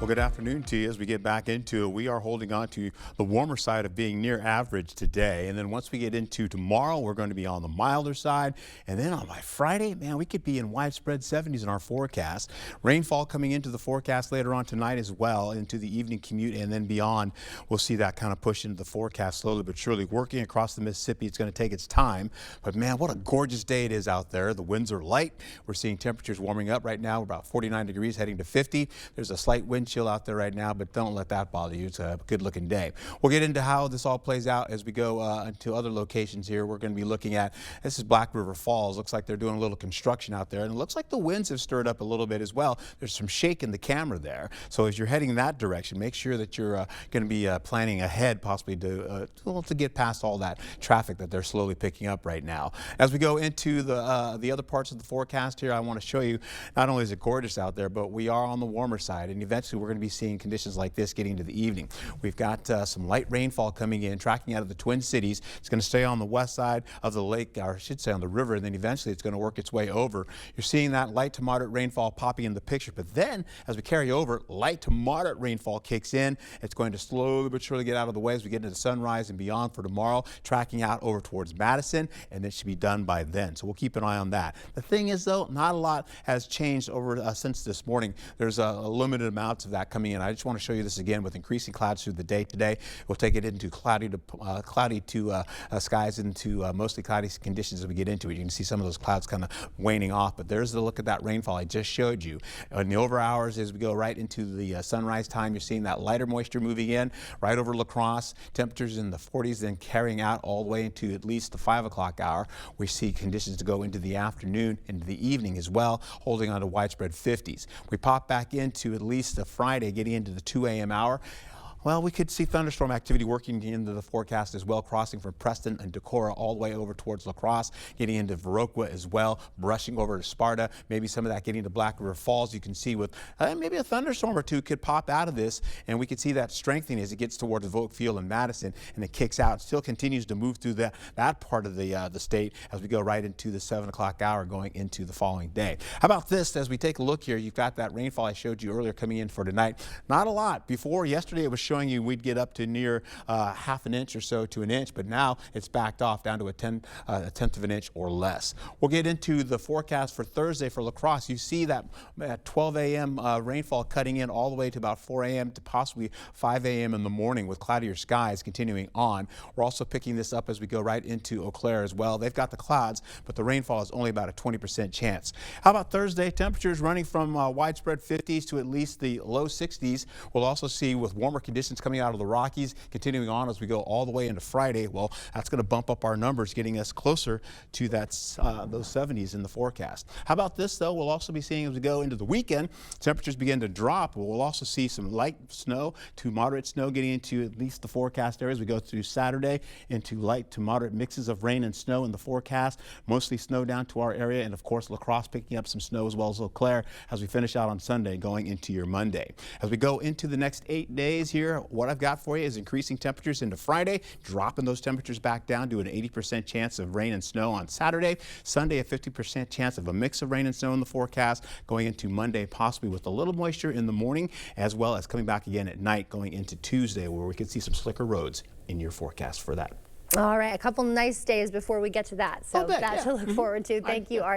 Good afternoon to you. As we get back into it, we are holding on to the warmer side of being near average today. And then once we get into tomorrow, we're going to be on the milder side. And then on by Friday, man, we could be in widespread 70s in our forecast. Rainfall coming into the forecast later on tonight as well, into the evening commute and then beyond. We'll see that kind of push into the forecast slowly but surely. Working across the Mississippi, it's going to take its time. But man, what a gorgeous day it is out there. The winds are light. We're seeing temperatures warming up right now. We're about 49 degrees heading to 50. There's a slight wind chill out there right now, but don't let that bother you. It's a good looking day. We'll get into how this all plays out as we go into other locations here. We're going to be looking at, this is Black River Falls. Looks like they're doing a little construction out there, and it looks like the winds have stirred up a little bit as well. There's some shake in the camera there. So as you're heading that direction, make sure that you're going to be planning ahead possibly to get past all that traffic that they're slowly picking up right now. As we go into the other parts of the forecast here, I want to show you not only is it gorgeous out there, but we are on the warmer side, and eventually we're going to be seeing conditions like this getting into the evening. We've got some light rainfall coming in, tracking out of the Twin Cities. It's going to stay on the west side of the lake, or I should say on the river, and then eventually it's going to work its way over. You're seeing that light to moderate rainfall popping in the picture, but then as we carry over, light to moderate rainfall kicks in. It's going to slowly but surely get out of the way as we get into sunrise and beyond for tomorrow, tracking out over towards Madison, and it should be done by then. So we'll keep an eye on that. The thing is, though, not a lot has changed over since this morning. There's a limited amount of that coming in. I just want to show you this again with increasing clouds through the day today. We'll take it into cloudy to skies into mostly cloudy conditions as we get into it. You can see some of those clouds kind of waning off, but there's the look at that rainfall I just showed you. In the over hours, as we go right into the sunrise time, you're seeing that lighter moisture moving in right over La Crosse. Temperatures in the 40s, then carrying out all the way into at least the 5 o'clock hour. We see conditions to go into the afternoon, into the evening as well, holding on to widespread 50s. We pop back into at least the Friday, getting into the 2 a.m. hour. Well, we could see thunderstorm activity working into the forecast as well, crossing from Preston and Decorah all the way over towards La Crosse, getting into Viroqua as well, brushing over to Sparta, maybe some of that getting to Black River Falls. You can see with maybe a thunderstorm or two could pop out of this, and we could see that strengthening as it gets towards Vogt Field and Madison, and it kicks out. It still continues to move through that part of the state as we go right into the 7 o'clock hour going into the following day. How about this? As we take a look here, you've got that rainfall I showed you earlier coming in for tonight. Not a lot. Before, yesterday it was showing you we'd get up to near half an inch or so to an inch, but now it's backed off down to a tenth of an inch or less. We'll get into the forecast for Thursday for La Crosse. You see that at 12 a.m. Rainfall cutting in all the way to about 4 a.m. to possibly 5 a.m. in the morning with cloudier skies continuing on. We're also picking this up as we go right into Eau Claire as well. They've got the clouds, but the rainfall is only about a 20% chance. How about Thursday? Temperatures running from widespread 50s to at least the low 60s. We'll also see with warmer conditions coming out of the Rockies, continuing on as we go all the way into Friday. Well, that's going to bump up our numbers, getting us closer to those 70s in the forecast. How about this, though? We'll also be seeing as we go into the weekend, temperatures begin to drop. We'll also see some light snow to moderate snow getting into at least the forecast areas. We go through Saturday into light to moderate mixes of rain and snow in the forecast, mostly snow down to our area, and of course La Crosse picking up some snow as well as Eau Claire as we finish out on Sunday going into your Monday. As we go into the next 8 days here, what I've got for you is increasing temperatures into Friday, dropping those temperatures back down to an 80% chance of rain and snow on Saturday. Sunday, a 50% chance of a mix of rain and snow in the forecast. Going into Monday, possibly with a little moisture in the morning, as well as coming back again at night going into Tuesday, where we could see some slicker roads in your forecast for that. All right, a couple nice days before we get to that. So that to look forward to. Thank you, Art.